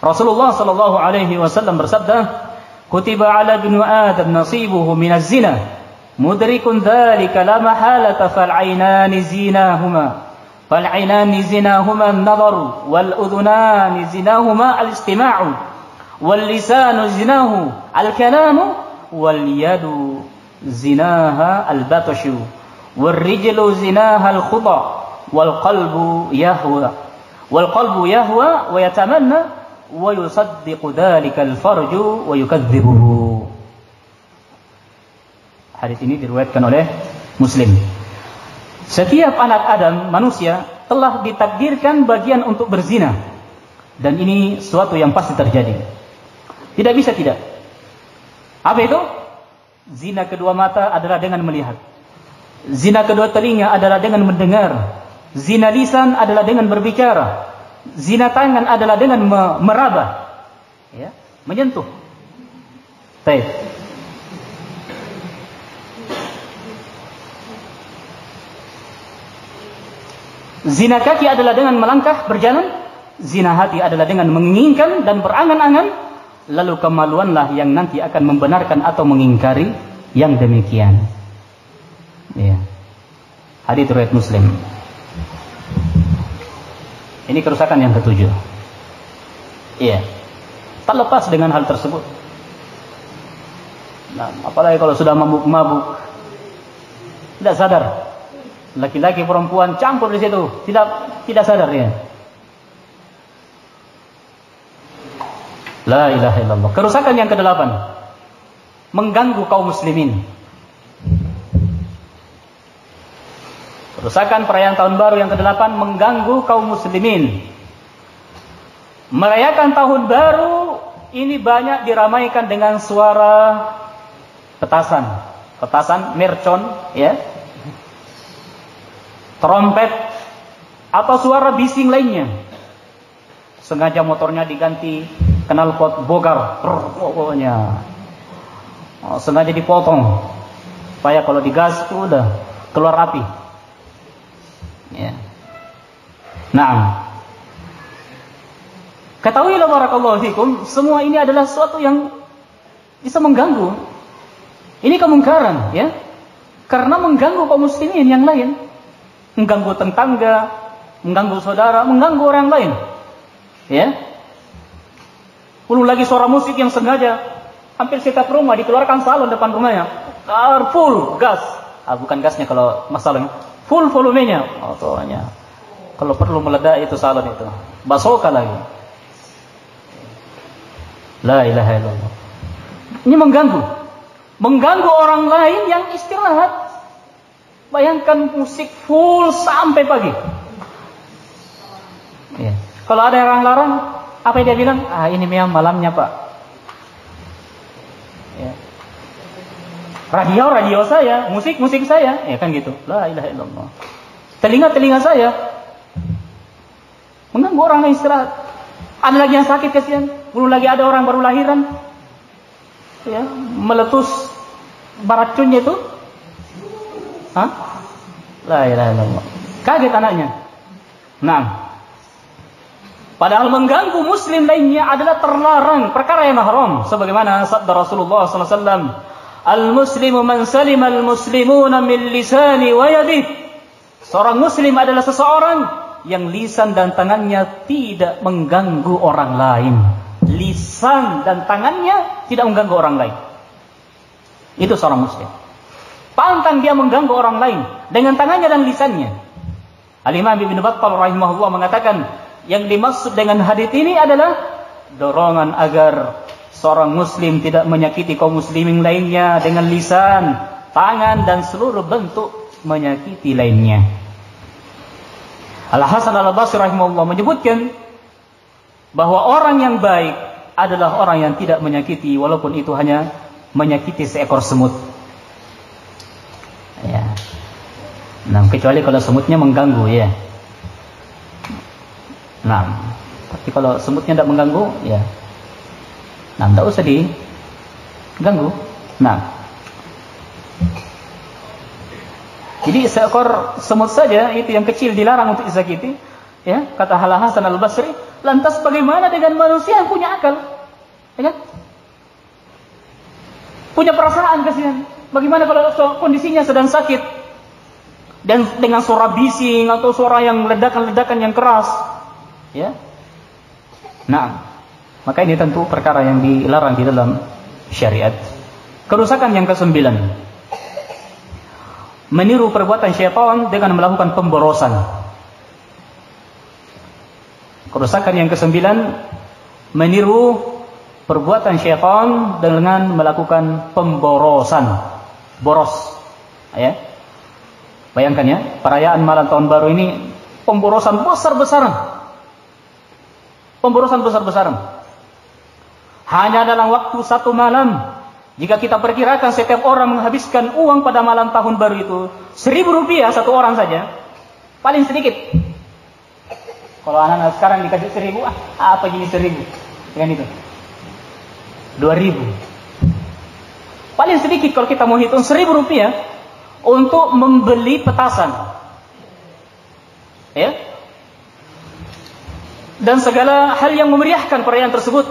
Rasulullah sallallahu alaihi wasallam bersabda, "Kutiba 'ala ibni Adam nasibuhu minaz zina, mudrikun dzalika la mahalata fal 'ainani zinahuma." فالعينان زناهما النظر والأذنان زناهما الاستماع واللسان زناه الكلام واليد زناها البطش والرجل زناها الخطى والقلب يهوى ويتمنى ويصدق ذلك الفرج ويكذبه. Hadis ini diriwayatkan oleh Muslim. Setiap anak Adam, manusia, telah ditakdirkan bagian untuk berzina. Dan ini sesuatu yang pasti terjadi. Tidak bisa tidak. Apa itu? Zina kedua mata adalah dengan melihat. Zina kedua telinga adalah dengan mendengar. Zina lisan adalah dengan berbicara. Zina tangan adalah dengan meraba. Ya, menyentuh. Baik. Zina kaki adalah dengan melangkah, berjalan. Zina hati adalah dengan menginginkan dan berangan-angan. Lalu kemaluanlah yang nanti akan membenarkan atau mengingkari yang demikian. Ya. Hadits riwayat Muslim. Ini kerusakan yang ketujuh. Iya. Tak lepas dengan hal tersebut. Nah, apalagi kalau sudah mabuk-mabuk, tidak sadar. Laki-laki perempuan campur di situ, tidak sadar ya. La ilaha illallah. Kerusakan yang ke-8, mengganggu kaum muslimin. Kerusakan perayaan tahun baru yang ke-8 mengganggu kaum muslimin. Merayakan tahun baru ini banyak diramaikan dengan suara petasan, mercon, ya. Trompet atau suara bising lainnya. Sengaja motornya diganti knalpot bogar, pokoknya. Sengaja dipotong supaya kalau digas itu udah keluar api. Ya. Nah, ketahuilah barakallahu fikum, semua ini adalah sesuatu yang bisa mengganggu. Ini kemungkaran, ya. Karena mengganggu kaum muslimin yang lain. Mengganggu tetangga, mengganggu saudara, mengganggu orang lain. Ya. Belum lagi suara musik yang sengaja hampir setiap rumah dikeluarkan salon depan rumahnya. Full gas. Bukan gasnya kalau masalahnya. Full volumenya. Soalnya. Kalau perlu meledak itu salon itu. Basoka lagi. La ilaha illallah. Ini mengganggu. Mengganggu orang lain yang istirahat. Bayangkan musik full sampai pagi. Ya. Kalau ada yang larang, apa yang dia bilang? Ini memang malamnya Pak. Ya. Radio saya, musik saya, ya kan gitu. La ilaha illallah. Telinga saya mengganggu orang yang istirahat. Ada lagi yang sakit kasihan. Belum lagi ada orang baru lahiran. Ya, meletus baracunnya itu. La ilaha illallah. Kaget anaknya. Nah, padahal mengganggu muslim lainnya adalah terlarang, perkara yang haram. Sebagaimana sabda Rasulullah SAW, "Al-muslimu man salima al-muslimuna min lisani wa yadihi." Seorang muslim adalah seseorang yang lisan dan tangannya tidak mengganggu orang lain. Lisan dan tangannya tidak mengganggu orang lain. Itu seorang muslim. Pantang dia mengganggu orang lain dengan tangannya dan lisannya. Al-Imam Ibnu Battal rahimahullah mengatakan, yang dimaksud dengan hadits ini adalah dorongan agar seorang muslim tidak menyakiti kaum muslimin lainnya dengan lisan, tangan dan seluruh bentuk menyakiti lainnya. Al-Hasan Al-Basri rahimahullah menyebutkan bahwa orang yang baik adalah orang yang tidak menyakiti walaupun itu hanya menyakiti seekor semut. Ya. Nah, kecuali kalau semutnya mengganggu, ya. Nah, tapi kalau semutnya tidak mengganggu, ya. Nah, tidak usah diganggu. Nah, Jadi seekor semut saja itu yang kecil dilarang untuk disakiti, ya, kata Hasan Al-Basri. Lantas bagaimana dengan manusia yang punya akal? Ya kan? Punya perasaan, kasihan. Bagaimana kalau kondisinya sedang sakit dan dengan suara bising atau suara yang ledakan-ledakan yang keras, ya? Nah, maka ini tentu perkara yang dilarang di dalam syariat. Kerusakan yang ke-9, meniru perbuatan syaitan dengan melakukan pemborosan. Kerusakan yang ke-9, meniru perbuatan syaitan dengan melakukan pemborosan. Boros, ya. Bayangkan ya, perayaan malam tahun baru ini pemborosan besar-besaran. Pemborosan besar-besaran. Hanya dalam waktu 1 malam, jika kita perkirakan setiap orang menghabiskan uang pada malam tahun baru itu 1.000 rupiah satu orang saja, paling sedikit. Kalau anak-anak sekarang dikasih 1.000, apa gini 1.000? Dengan itu 2.000. Paling sedikit kalau kita mau hitung 1.000 rupiah untuk membeli petasan, ya, dan segala hal yang memeriahkan perayaan tersebut.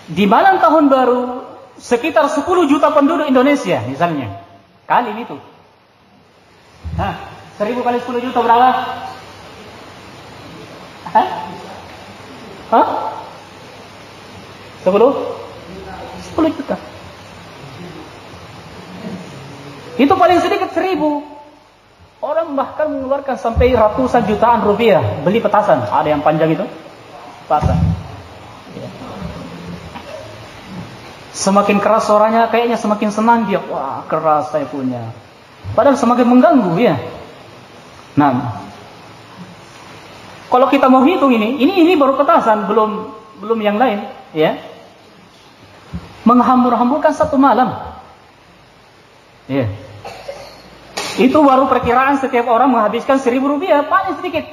Di malam tahun baru sekitar 10 juta penduduk Indonesia misalnya, kali itu. 1.000 kali 10 juta berapa? Hah? 10 juta. Itu paling sedikit 1.000. Orang bahkan mengeluarkan sampai ratusan jutaan rupiah beli petasan. Ada yang panjang itu, petasan. Ya. Semakin keras suaranya, kayaknya semakin senang dia. Wah, keras saya punya. Padahal semakin mengganggu, ya. Nah, kalau kita mau hitung ini baru petasan, belum yang lain, ya. Menghambur-hamburkan 1 malam. Ya. Itu baru perkiraan setiap orang menghabiskan 1.000 rupiah, paling sedikit.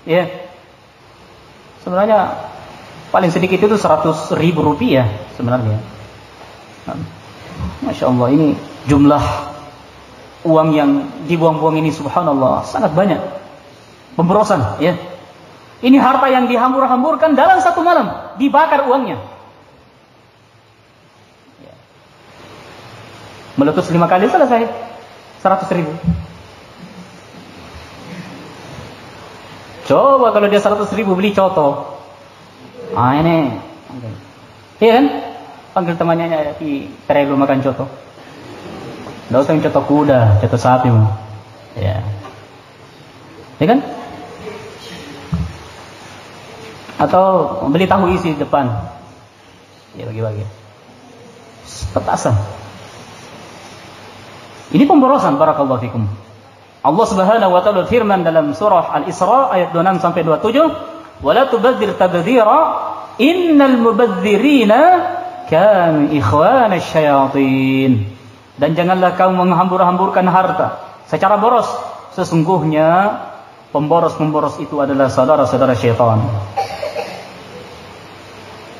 Ya. Sebenarnya paling sedikit itu 100.000 rupiah sebenarnya. Masya Allah, ini jumlah uang yang dibuang-buang ini, subhanallah, sangat banyak. Pemborosan, ya. Ini harta yang dihambur-hamburkan dalam 1 malam, dibakar uangnya. Ya. Meletus 5 kali selesai, 100.000. Coba kalau dia 100.000 beli coto. Ini. Iya kan? Panggil temannya di Terelu makan coto. Nggak usah yang coto kuda, coto sapi. Ya. Ya kan? Atau beli tahu isi depan. Ya, bagi-bagi. Petasan. Ini pemborosan, barakallahu fikum. Allah Subhanahu wa taala firman dalam surah Al-Isra ayat 26 sampai 27, "Wala tubadzir tabdzira, innal mubadzirina kanu ikhwana syayatin." Dan janganlah kamu menghambur-hamburkan harta secara boros. Sesungguhnya pemboros-pemboros itu adalah saudara-saudara syaitan.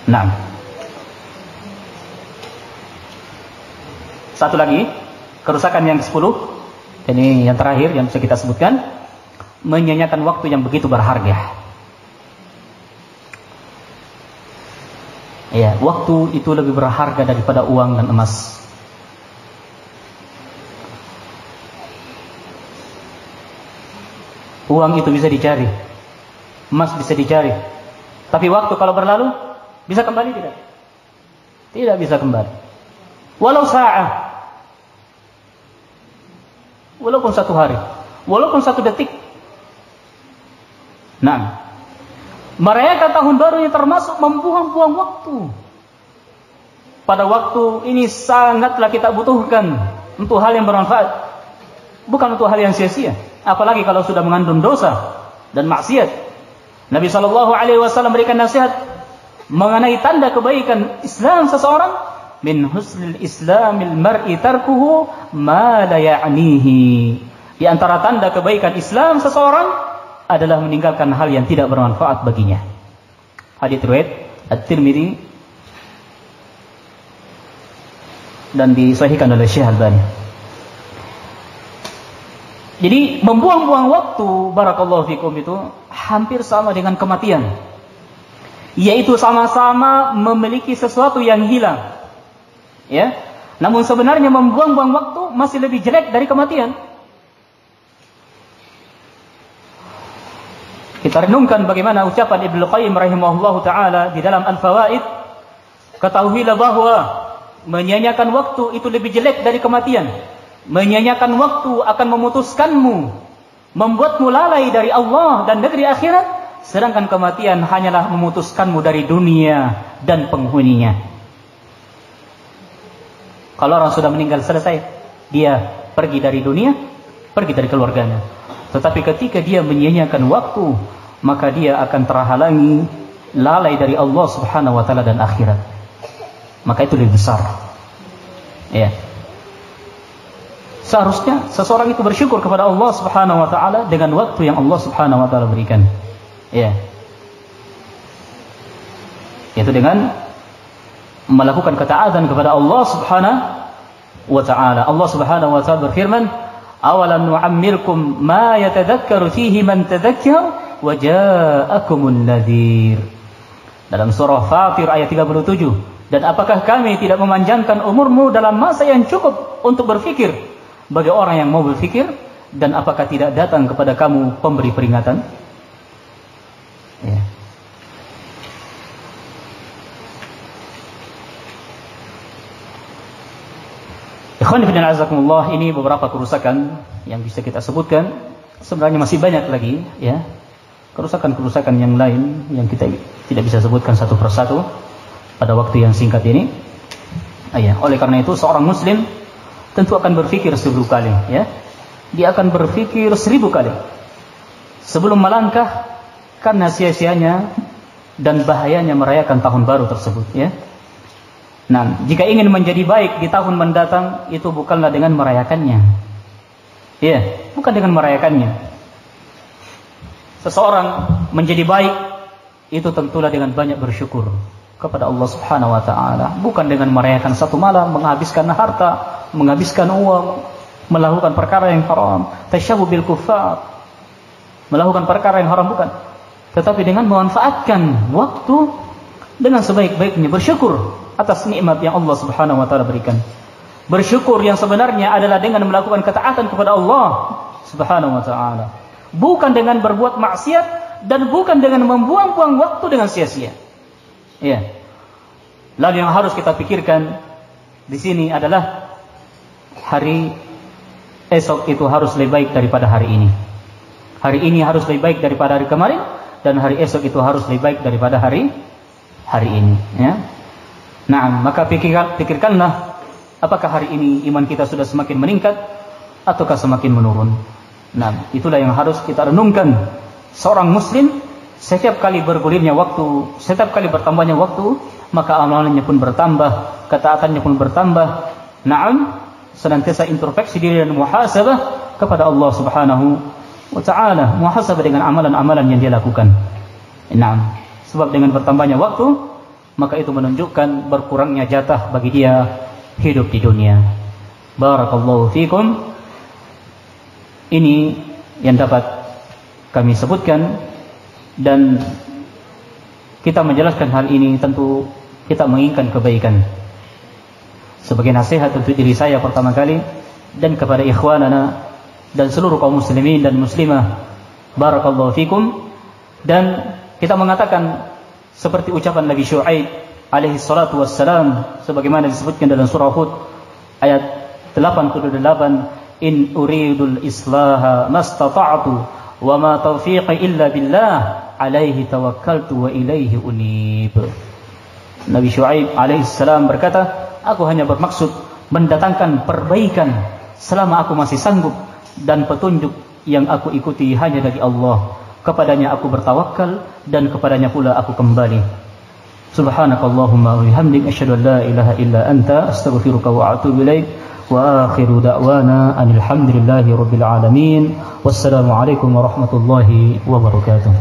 Nah. Satu lagi, kerusakan yang ke-10, ini yang terakhir yang bisa kita sebutkan, menyanyiakan waktu yang begitu berharga. Ya, waktu itu lebih berharga daripada uang dan emas. Uang itu bisa dicari, emas bisa dicari, tapi waktu kalau berlalu bisa kembali tidak? Tidak bisa kembali. Walau sa'ah, walaupun 1 hari, walaupun 1 detik. Nah, merayakan tahun baru ini termasuk membuang-buang waktu. Pada waktu ini sangatlah kita butuhkan untuk hal yang bermanfaat, bukan untuk hal yang sia-sia. Apalagi kalau sudah mengandung dosa dan maksiat. Nabi SAW berikan nasihat mengenai tanda kebaikan Islam seseorang. Min husnil islamil mar'i tarkuhu ma la ya'nihi. Di antara tanda kebaikan Islam seseorang adalah meninggalkan hal yang tidak bermanfaat baginya. Hadits riwayat At-Tirmidzi dan disahihkan oleh Syekh Al-Albani. Jadi membuang-buang waktu, barakallahu fikum, itu hampir sama dengan kematian. Yaitu sama-sama memiliki sesuatu yang hilang. Ya. Namun sebenarnya membuang-buang waktu masih lebih jelek dari kematian. Kita renungkan bagaimana ucapan Ibnu Qayyim rahimahullahu taala di dalam Al-Fawaid. Ketahuilah bahwa menyia-nyiakan waktu itu lebih jelek dari kematian. Menyia-nyiakan waktu akan memutuskanmu, membuatmu lalai dari Allah dan negeri akhirat, sedangkan kematian hanyalah memutuskanmu dari dunia dan penghuninya. Kalau orang sudah meninggal, selesai, dia pergi dari dunia, pergi dari keluarganya. Tetapi ketika dia menyia-nyiakan waktu, maka dia akan terhalangi, lalai dari Allah Subhanahu wa taala dan akhirat. Maka itu lebih besar. Ya. Seharusnya seseorang itu bersyukur kepada Allah Subhanahu wa taala dengan waktu yang Allah Subhanahu wa taala berikan. Ya. Yaitu dengan melakukan ketaatan kepada Allah Subhanahu wa taala. Allah Subhanahu wa taala berfirman, "Awalam nu'ammirkum ma yatadhakkaru fihi man tadhakkar wa ja'akumul nadhir." Dalam surah Fatir ayat 37. Dan apakah kami tidak memanjangkan umurmu dalam masa yang cukup untuk berfikir bagi orang yang mau berfikir, dan apakah tidak datang kepada kamu pemberi peringatan? Ya. Ikhwan fillah azakumullah, ini beberapa kerusakan yang bisa kita sebutkan. Sebenarnya masih banyak lagi, ya. Kerusakan-kerusakan yang lain yang kita tidak bisa sebutkan satu persatu pada waktu yang singkat ini. Ya, oleh karena itu seorang muslim tentu akan berpikir 1000 kali, ya. Dia akan berpikir 1000 kali sebelum melangkah, karena sia-sianya dan bahayanya merayakan tahun baru tersebut, ya. Nah, jika ingin menjadi baik di tahun mendatang, itu bukanlah dengan merayakannya. Ya, bukan dengan merayakannya. Seseorang menjadi baik itu tentulah dengan banyak bersyukur kepada Allah Subhanahu wa taala, bukan dengan merayakan satu malam, menghabiskan harta, menghabiskan uang, melakukan perkara yang haram, tasyabbuh bil kuffar, melakukan perkara yang haram, bukan. Tetapi dengan memanfaatkan waktu dengan sebaik-baiknya, bersyukur atas nikmat yang Allah Subhanahu wa taala berikan. Bersyukur yang sebenarnya adalah dengan melakukan ketaatan kepada Allah Subhanahu wa taala, bukan dengan berbuat maksiat dan bukan dengan membuang-buang waktu dengan sia-sia. Ya. Lalu yang harus kita pikirkan di sini adalah hari esok itu harus lebih baik daripada hari ini. Hari ini harus lebih baik daripada hari kemarin, dan hari esok itu harus lebih baik daripada hari ini, ya. Nah, maka pikirkanlah, apakah hari ini iman kita sudah semakin meningkat ataukah semakin menurun. Nah, itulah yang harus kita renungkan. Seorang muslim setiap kali bergulirnya waktu, setiap kali bertambahnya waktu, maka amalannya pun bertambah, ketaatannya pun bertambah. Naam, senantiasa introspeksi diri dan muhasabah kepada Allah Subhanahu wa taala, muhasabah dengan amalan-amalan yang dia lakukan. Naam, sebab dengan bertambahnya waktu, maka itu menunjukkan berkurangnya jatah bagi dia hidup di dunia. Barakallahu fikum. Ini yang dapat kami sebutkan, dan kita menjelaskan hal ini tentu kita menginginkan kebaikan. Sebagai nasihat untuk diri saya pertama kali, dan kepada ikhwanana dan seluruh kaum muslimin dan muslimah, barakallahu fikum. Dan kita mengatakan seperti ucapan Nabi Syuaib alaihi salatu wassalam, sebagaimana disebutkan dalam surah Hud ayat 88, in uridul islaha mastata'tu wa ma taufiqi illa billah alaihi tawakkaltu wa ilaihi unib. Nabi Syuaib alaihi salam berkata, aku hanya bermaksud mendatangkan perbaikan selama aku masih sanggup, dan petunjuk yang aku ikuti hanya dari Allah. Kepadanya aku bertawakal, dan kepadanya pula aku kembali. Subhanakallahumma wa bihamdik, asyhadu an la ilaha illa anta, astaghfiruka wa atubu ilaik. Wa akhiru da'wana alhamdulillahi rabbil alamin. Wassalamu alaikum warahmatullahi wabarakatuh.